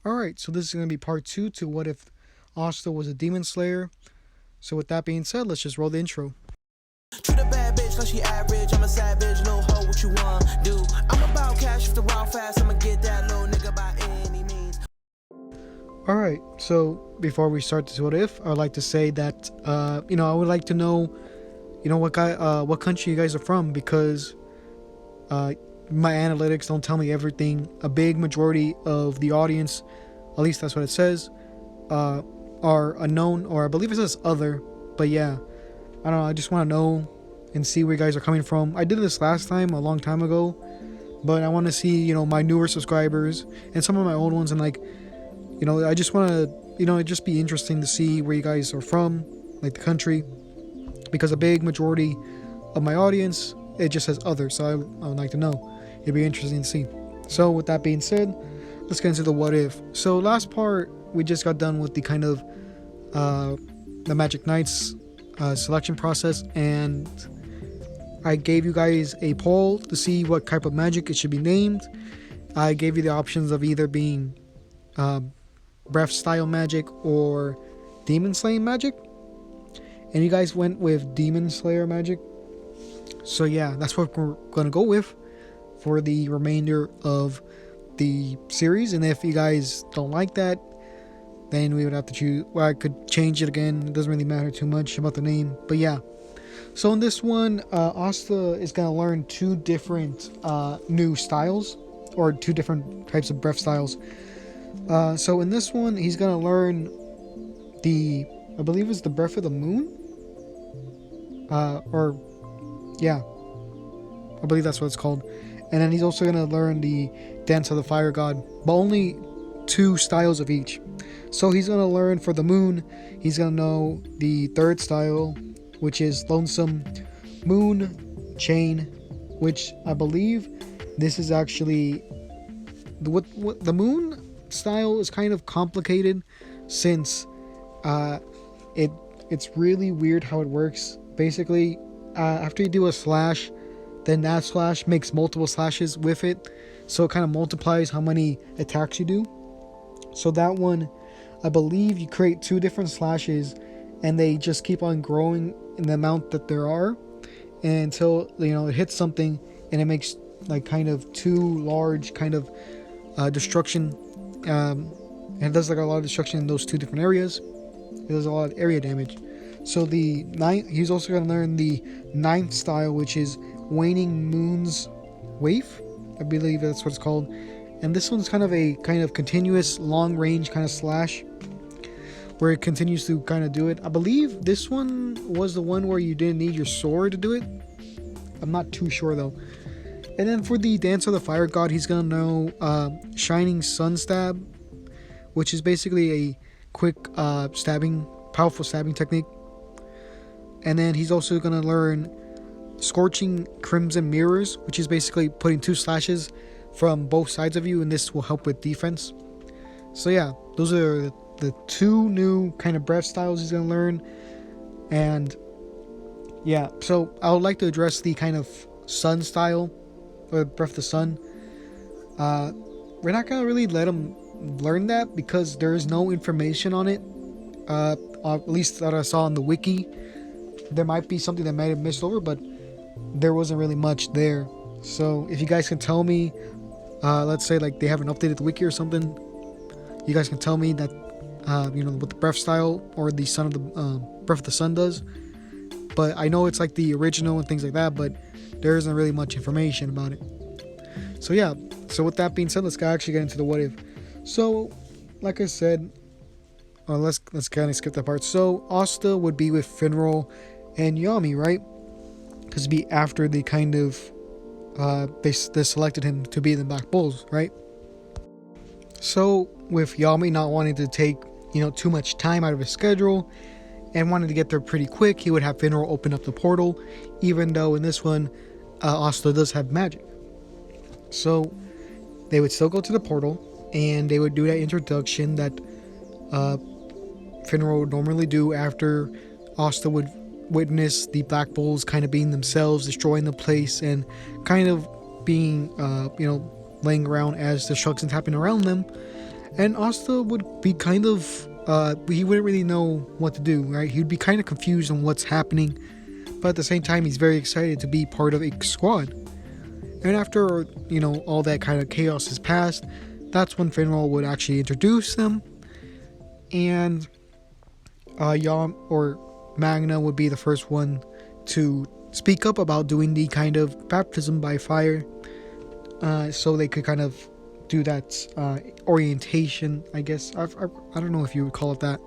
Alright, so this is going to be part 2 to what if Asta was a demon slayer. So with that being said, let's just roll the intro. Treat a bad bitch like she average. I'm a savage, little hoe, what you want do? I'm about cash if the wild fast. I'ma get that little nigga by any means. Alright, so before we start this what if, I would like to say that, I would like to know, what country you guys are from, because my analytics don't tell me everything. A big majority of the audience, at least that's what it says, are unknown, or I believe it says other, but yeah, I don't know, I just want to know and see where you guys are coming from. I did this last time, a long time ago, but I want to see, my newer subscribers and some of my old ones, and I just want to, it'd just be interesting to see where you guys are from, like the country, because a big majority of my audience, it just says other, so I would like to know. It'd be interesting to see. So with that being said, let's get into the what if. So last part, we just got done with the kind of the Magic Knights selection process, and I gave you guys a poll to see what type of magic it should be named. I gave you the options of either being breath style magic or demon slaying magic, and you guys went with demon slayer magic. So yeah, that's what we're gonna go with for the remainder of the series. And if you guys don't like that, then we would have to choose. Well, I could change it again. It doesn't really matter too much about the name, but yeah. So in this one, Asta is gonna learn two different new styles, or two different types of breath styles. So in this one, he's gonna learn I believe it's the breath of the moon, yeah, I believe that's what it's called. And then he's also going to learn the dance of the fire god, but only two styles of each. So he's going to learn for the moon, he's going to know the third style, which is lonesome moon chain, which I believe this is actually what the moon style is kind of complicated, since it's really weird how it works. Basically, after you do a slash, then that slash makes multiple slashes with it, so it kind of multiplies how many attacks you do. So that one, I believe you create two different slashes, and they just keep on growing in the amount that there are, until it hits something, and it makes like kind of two large kind of destruction, and it does like a lot of destruction in those two different areas. It does a lot of area damage. So he's also going to learn the ninth style, which is Waning Moon's Waif. I believe that's what it's called. And this one's kind of a continuous long range kind of slash, where it continues to kind of do it. I believe this one was the one where you didn't need your sword to do it. I'm not too sure though. And then for the Dance of the Fire God, he's going to know Shining Sun Stab, which is basically a quick powerful stabbing technique. And then he's also going to learn Scorching Crimson Mirrors, which is basically putting two slashes from both sides of you, and this will help with defense. So yeah, those are the two new kind of breath styles he's going to learn. And yeah, so I would like to address the kind of sun style, or breath of the sun. We're not going to really let him learn that, because there is no information on it, at least that I saw on the wiki. There might be something that might have missed over, but there wasn't really much there. So if you guys can tell me, let's say like they haven't updated the wiki or something, you guys can tell me that what the breath style or the sun of the breath of the sun does. But I know it's like the original and things like that, but there isn't really much information about it. So yeah, so with that being said, let's actually get into the what if. So like I said, let's kind of skip that part. So Asta would be with Finral and Yami, right? Because it'd be after they kind of they selected him to be the Black Bulls, right? So with Yami not wanting to take too much time out of his schedule and wanting to get there pretty quick, he would have Finral open up the portal, even though in this one Asta does have magic. So they would still go to the portal, and they would do that introduction that Finral would normally do after Asta would witness the Black Bulls kind of being themselves, destroying the place, and kind of being laying around as destruction's happening around them. And Asta would be kind of, he wouldn't really know what to do, right? He'd be kind of confused on what's happening, but at the same time, he's very excited to be part of a squad. And after, all that kind of chaos has passed, that's when Finral would actually introduce them. And Magna would be the first one to speak up about doing the kind of baptism by fire. So they could kind of do that orientation, I guess. I don't know if you would call it that.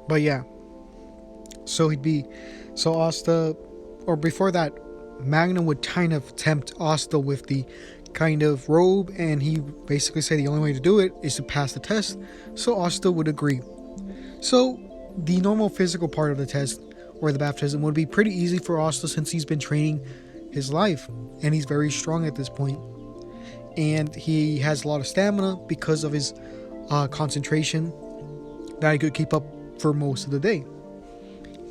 But yeah. So Asta, or before that, Magna would kind of tempt Asta with the kind of robe, and he basically said the only way to do it is to pass the test. So Asta would agree. So the normal physical part of the test, or the baptism, would be pretty easy for Asta since he's been training his life, and he's very strong at this point. And he has a lot of stamina because of his concentration that he could keep up for most of the day.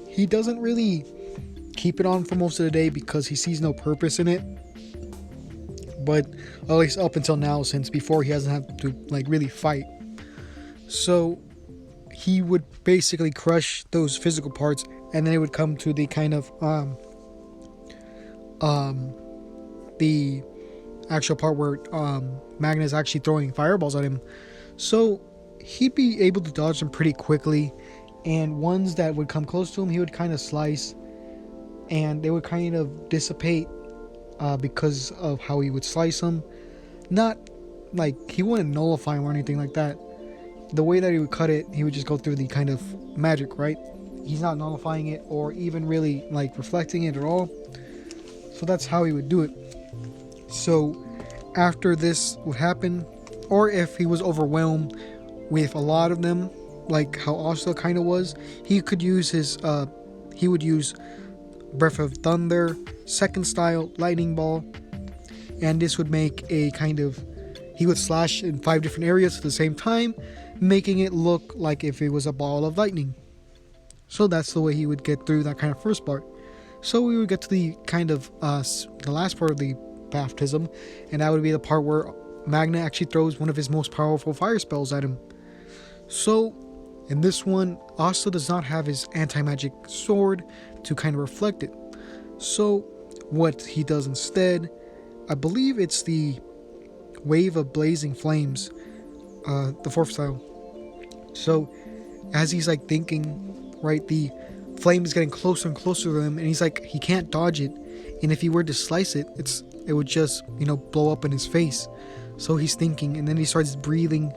He doesn't really keep it on for most of the day because he sees no purpose in it, but at least up until now, since before he hasn't had to really fight. So he would basically crush those physical parts, and then it would come to the kind of the actual part where Magna is actually throwing fireballs at him. So he'd be able to dodge them pretty quickly, and ones that would come close to him, he would kind of slice, and they would kind of dissipate because of how he would slice them. Not like he wouldn't nullify them or anything like that. The way that he would cut it, he would just go through the kind of magic, right? He's not nullifying it or even really reflecting it at all. So that's how he would do it. So after this would happen, or if he was overwhelmed with a lot of them, like how Asta kind of was, he could use he would use Breath of Thunder, second style, lightning ball, and this would make a kind of, he would slash in 5 different areas at the same time, making it look like if it was a ball of lightning. So that's the way he would get through that kind of first part. So we would get to the kind of the last part of the baptism, and that would be the part where Magna actually throws one of his most powerful fire spells at him. So in this one, Asta does not have his anti-magic sword to kind of reflect it. So what he does instead, I believe it's the wave of blazing flames, the 4th style. So as he's thinking, right, the flame is getting closer and closer to him, and he's he can't dodge it, and if he were to slice it, it would just blow up in his face. So he's thinking, and then he starts breathing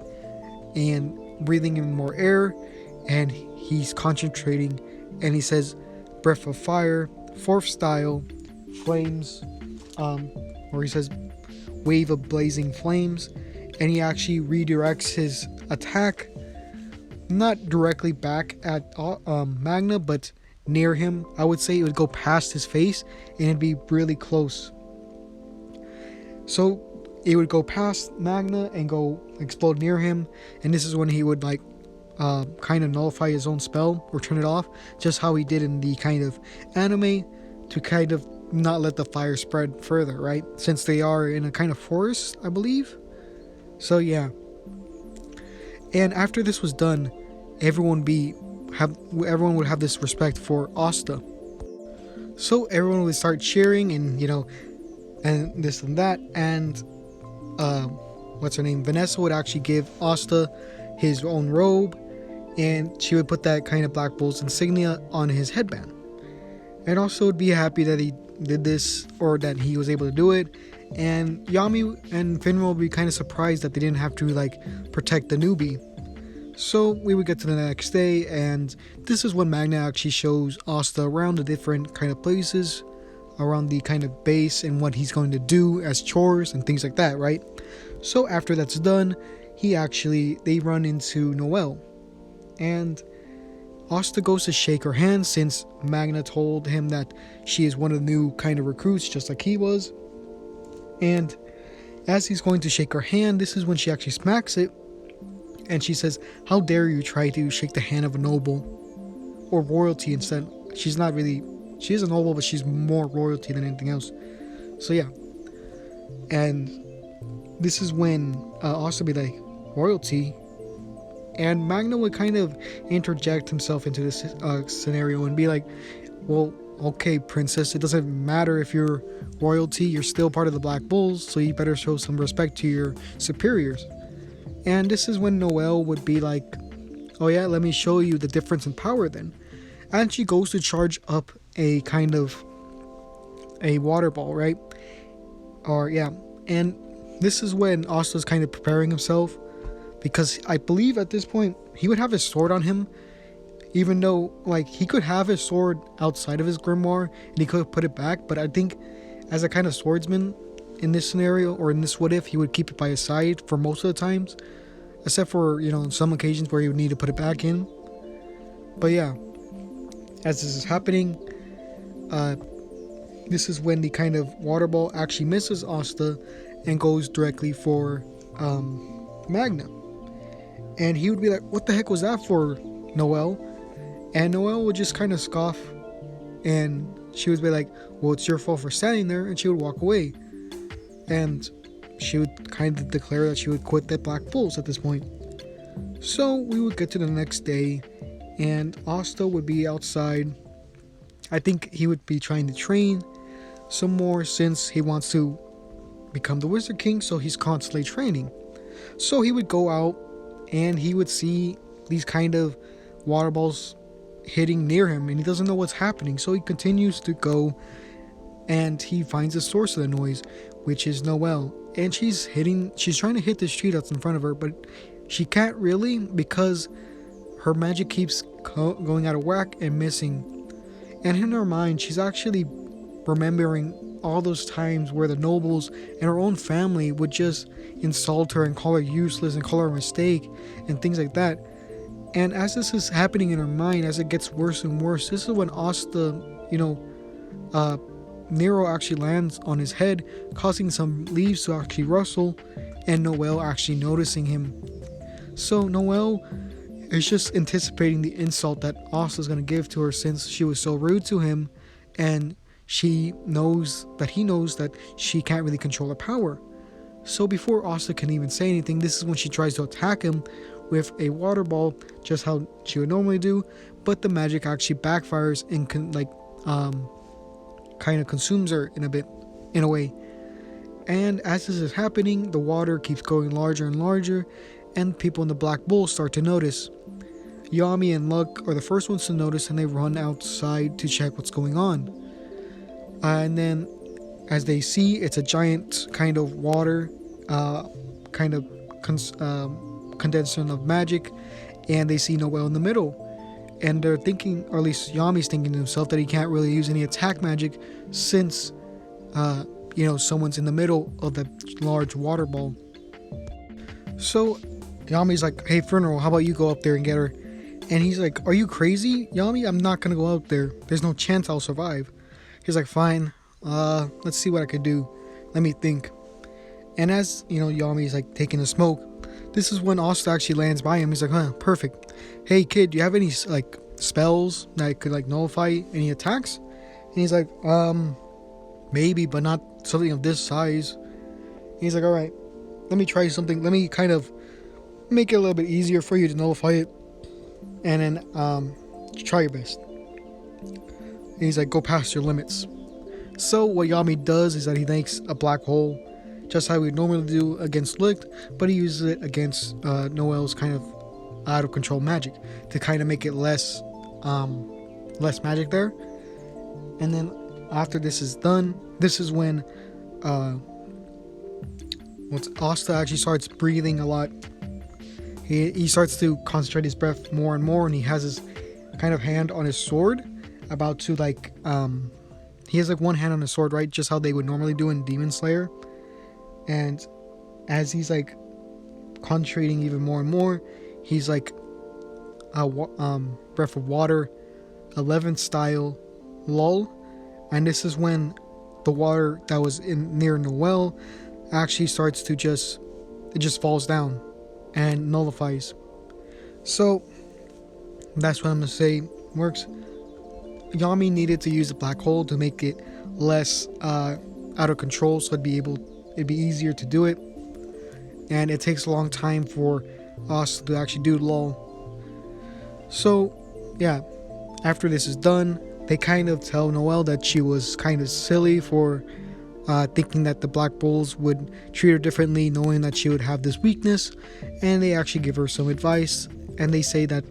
in more air, and he's concentrating, and he says breath of fire, 4th style, flames, or he says wave of blazing flames, and he actually redirects his attack, not directly back at Magna, but near him. I would say it would go past his face, and it'd be really close. So it would go past Magna and go explode near him, and this is when he would kind of nullify his own spell or turn it off, just how he did in the kind of anime, to kind of not let the fire spread further, right? Since they are in a kind of forest, I believe. So yeah. And after this was done, everyone would have this respect for Asta. So everyone would start cheering, and and this and that, and what's her name? Vanessa would actually give Asta his own robe, and she would put that kind of Black Bull's insignia on his headband. And also would be happy that he did this, or that he was able to do it. And Yami and Finral would be kind of surprised that they didn't have to protect the newbie. So we would get to the next day, and this is when Magna actually shows Asta around the different kind of places around the kind of base and what he's going to do as chores and things like that, right? So after that's done, they run into Noelle, and Asta goes to shake her hand since Magna told him that she is one of the new kind of recruits, just like he was. And as he's going to shake her hand, this is when she actually smacks it, and she says, "How dare you try to shake the hand of a noble," or royalty instead. She is a noble, but she's more royalty than anything else. So yeah. And this is when Asta be like, "Royalty? And Magna would kind of interject himself into this scenario and be like, well, okay, princess, it doesn't matter if you're royalty, you're still part of the Black Bulls, so you better show some respect to your superiors. And this is when Noelle would be like, oh yeah, let me show you the difference in power then. And she goes to charge up a kind of a water ball, right? Or yeah. And this is when Asta's kind of preparing himself, because I believe at this point he would have his sword on him, even though like he could have his sword outside of his grimoire and he could put it back, but I think as a kind of swordsman in this scenario, or in this what if, he would keep it by his side for most of the times, except for, you know, some occasions where he would need to put it back in. But yeah, as this is happening, this is when the kind of water ball actually misses Asta and goes directly for Magna. And he would be like, what the heck was that for, Noelle? And Noelle would just kind of scoff, and she would be like, well, it's your fault for standing there, and she would walk away. And she would kind of declare that she would quit the Black Bulls at this point. So we would get to the next day, and Asta would be outside. I think he would be trying to train some more since he wants to become the Wizard King, so he's constantly training. So he would go out and he would see these kind of water balls hitting near him, and he doesn't know what's happening, so he continues to go, and he finds the source of the noise, which is Noelle. And she's trying to hit this tree that's in front of her, but she can't really, because her magic keeps going out of whack and missing. And in her mind, she's actually remembering all those times where the nobles and her own family would just insult her and call her useless and call her a mistake and things like that. And as this is happening in her mind, as it gets worse and worse, this is when Asta, Nero actually lands on his head, causing some leaves to actually rustle, and Noelle actually noticing him. So Noelle is just anticipating the insult that Asta's going to give to her, since she was so rude to him, and he knows that she can't really control her power. So before Asta can even say anything, this is when she tries to attack him with a water ball, just how she would normally do, but the magic actually backfires and kind of consumes her in a way. And as this is happening, the water keeps going larger and larger, and people in the Black Bull start to notice. Yami and Luck are the first ones to notice, and they run outside to check what's going on. And then as they see, it's a giant kind of water condensation of magic, and they see Noelle in the middle, and they're thinking, or at least Yami's thinking to himself, that he can't really use any attack magic since someone's in the middle of the large water ball. So Yami's like, hey Funeral, how about you go up there and get her? And he's like, are you crazy, Yami? I'm not gonna go out there, there's no chance I'll survive. He's like, fine, let's see what I could do, let me think. And as Yami's like taking a smoke, this is when Asta actually lands by him. He's like, huh, perfect. Hey kid, do you have any like spells that could like nullify any attacks? And he's like, maybe, but not something of this size. And he's like, all right, let me try something. Let me kind of make it a little bit easier for you to nullify it, and then try your best. And he's like, go past your limits. So what Yami does is that he makes a black hole, just how we would normally do against Licht, but he uses it against Noelle's kind of out of control magic to kind of make it less magic there. And then after this is done, this is when once Asta actually starts breathing a lot, he starts to concentrate his breath more and more, and he has his kind of hand on his sword, about to like he has like one hand on his sword, right, just how they would normally do in Demon Slayer. And as he's like concentrating even more and more, he's like breath of water 11th style lull. And this is when the water that was in near Noelle actually starts to just falls down and nullifies. So that's what I'm gonna say works. Yami needed to use the black hole to make it less out of control, so it'd be easier to do it. And it takes a long time for Asta to actually do LOL. So yeah, after this is done, they kind of tell Noelle that she was kind of silly for thinking that the Black Bulls would treat her differently, knowing that she would have this weakness, and they actually give her some advice, and they say that,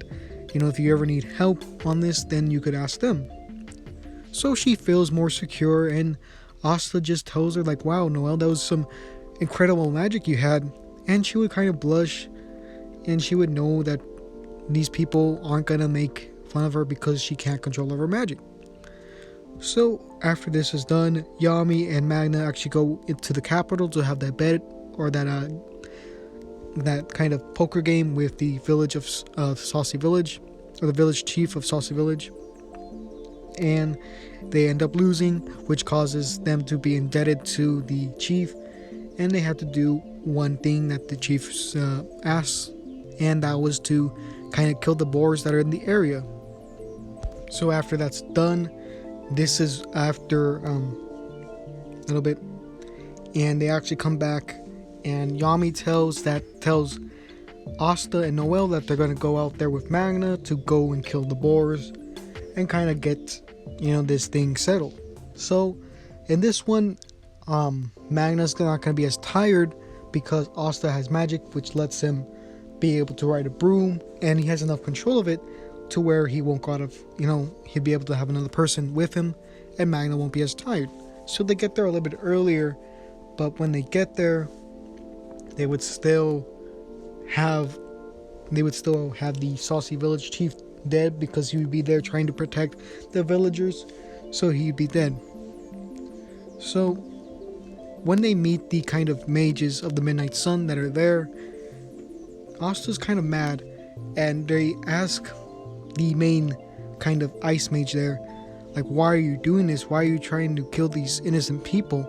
if you ever need help on this, then you could ask them. So she feels more secure, and Asta just tells her like, wow, Noelle, that was some incredible magic you had, and she would kind of blush, and she would know that these people aren't gonna make fun of her because she can't control her magic. So after this is done, Yami and Magna actually go into the capital to have that bet, or that kind of poker game with the village of Saucy Village, or the village chief of Saucy Village, and they end up losing, which causes them to be indebted to the chief, and they have to do one thing that the chief asks, and that was to kind of kill the boars that are in the area. So after that's done, this is after a little bit, and they actually come back, and Yami tells Asta and Noelle that they're going to go out there with Magna to go and kill the boars and kind of get this thing settled. So in this one, Magna's not going to be as tired because Asta has magic which lets him be able to ride a broom, and he has enough control of it to where he won't go out of, he'll be able to have another person with him, and Magna won't be as tired. So they get there a little bit earlier, but when they get there, they would still have the Saucy Village chief dead, because he would be there trying to protect the villagers, so he'd be dead. So when they meet the kind of mages of the Midnight Sun that are there, Asta's kind of mad, and they ask the main kind of ice mage there, like, why are you doing this? Why are you trying to kill these innocent people?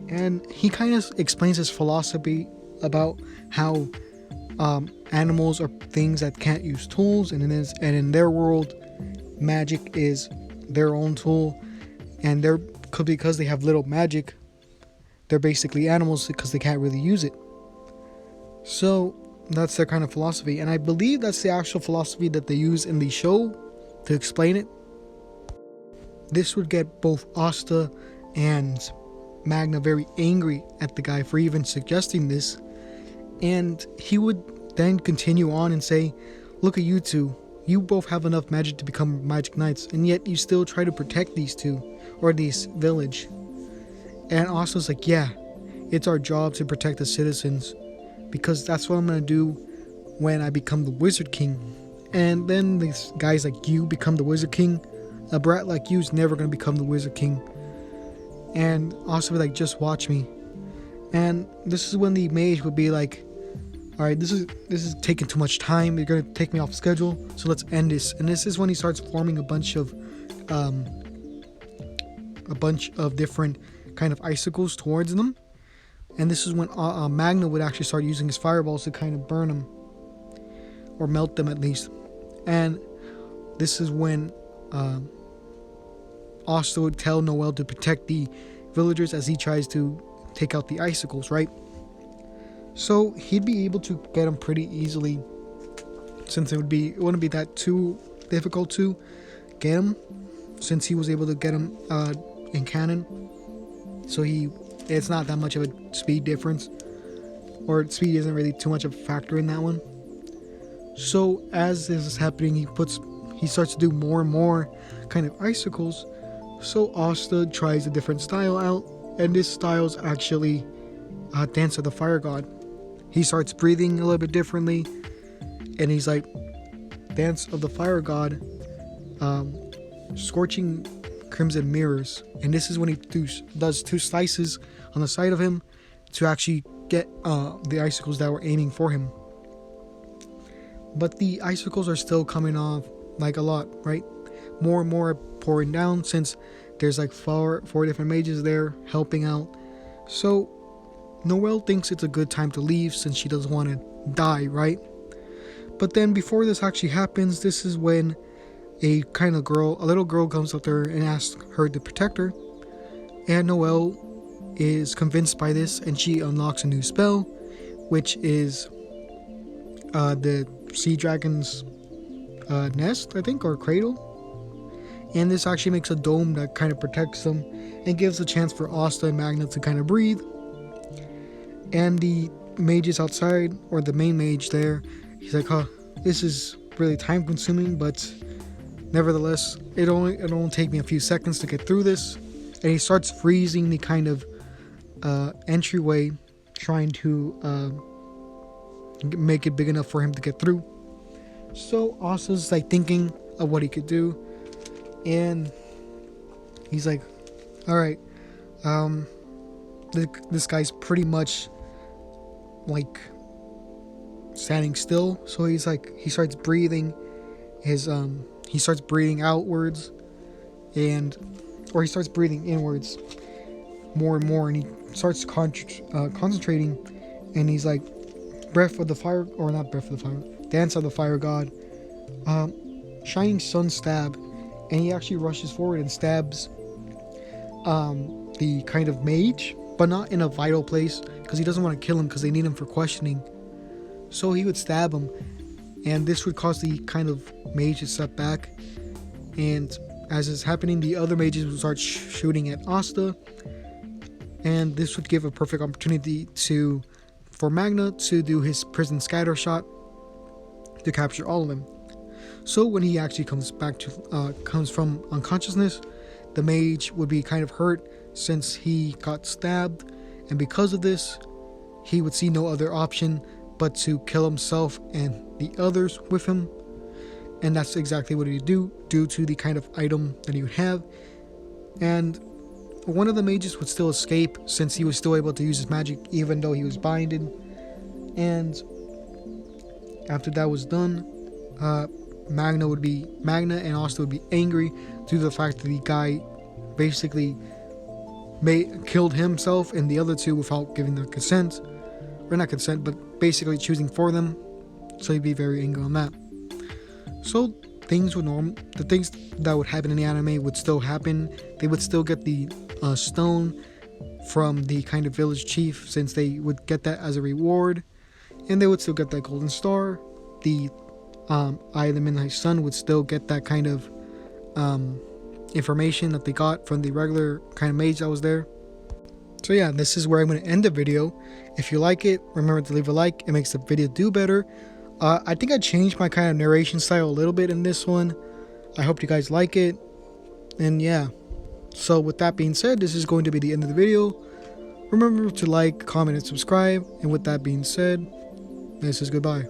And he kind of explains his philosophy about how animals are things that can't use tools, and in their world, magic is their own tool, and because they have little magic, they're basically animals because they can't really use it. So that's their kind of philosophy, and I believe that's the actual philosophy that they use in the show to explain it. This would get both Asta and Magna very angry at the guy for even suggesting this, and he would then continue on and say, look at you two, you both have enough magic to become magic knights, and yet you still try to protect these two, or this village. And Asta's like, yeah, it's our job to protect the citizens, because that's what I'm going to do when I become the Wizard King. And then these guys like you become the Wizard King. A brat like you is never going to become the Wizard King. And Asta would be like, just watch me. And this is when the mage would be like, alright, this is taking too much time. You're going to take me off schedule, so let's end this. And this is when he starts forming a bunch of different kind of icicles towards them. And this is when Magna would actually start using his fireballs to kind of burn them, or melt them at least. And this is when Asta would tell Noelle to protect the villagers as he tries to take out the icicles, right? So he'd be able to get them pretty easily, since it wouldn't be that too difficult to get him, since he was able to get him in canon. So it's not that much of a speed difference, or speed isn't really too much of a factor in that one. So as this is happening, he starts to do more and more kind of icicles. So Asta tries a different style out, and this style is actually Dance of the Fire God. He starts breathing a little bit differently, and he's like, Dance of the Fire God, Scorching Crimson Mirrors. And this is when he does two slices on the side of him to actually get the icicles that were aiming for him. But the icicles are still coming off like a lot, right? More and more pouring down, since there's like four different mages there helping out. So Noelle thinks it's a good time to leave, since she doesn't want to die, right? But then before this actually happens, this is when a little girl comes up to her and asks her to protect her. And Noelle is convinced by this, and she unlocks a new spell, which is the sea dragon's nest, I think, or cradle. And this actually makes a dome that kind of protects them and gives a chance for Asta and Magna to kind of breathe. And the mages outside, or the main mage there, he's like, huh, this is really time consuming, but nevertheless, it'll only take me a few seconds to get through this. And he starts freezing the kind of entryway, trying to make it big enough for him to get through. So Asta's like thinking of what he could do, and he's like, all right, this guy's pretty much like standing still. So he's like, he starts breathing he starts breathing outwards, or he starts breathing inwards more and more, and he starts concentrating, and he's like, breath of the fire, or not breath of the fire, dance of the fire god, shining sun stab. And he actually rushes forward and stabs the kind of mage, but not in a vital place, because he doesn't want to kill him, because they need him for questioning. So he would stab him, and this would cause the kind of mage to step back. And as it's happening, the other mages would start shooting at Asta, and this would give a perfect opportunity for Magna to do his prison scatter shot to capture all of them. So when he actually comes from unconsciousness, the mage would be kind of hurt since he got stabbed, and because of this, he would see no other option but to kill himself and the others with him. And that's exactly what he would do, due to the kind of item that he would have. And one of the mages would still escape, since he was still able to use his magic even though he was binded. And after that was done, Magna and Asta would be angry due to the fact that the guy basically killed himself and the other two without giving their consent, or not consent, but basically choosing for them. So he'd be very angry on that. So the things that would happen in the anime would still happen. They would still get the stone from the kind of village chief, since they would get that as a reward, and they would still get that golden star. The Eye of the Midnight Sun would still get that kind of information that they got from the regular kind of mage that was there. So yeah, this is where I'm going to end the video. If you like it, remember to leave a like. It makes the video do better. I think I changed my kind of narration style a little bit in this one. I hope you guys like it. And yeah, so with that being said, this is going to be the end of the video. Remember to like, comment, and subscribe. And with that being said, this is goodbye.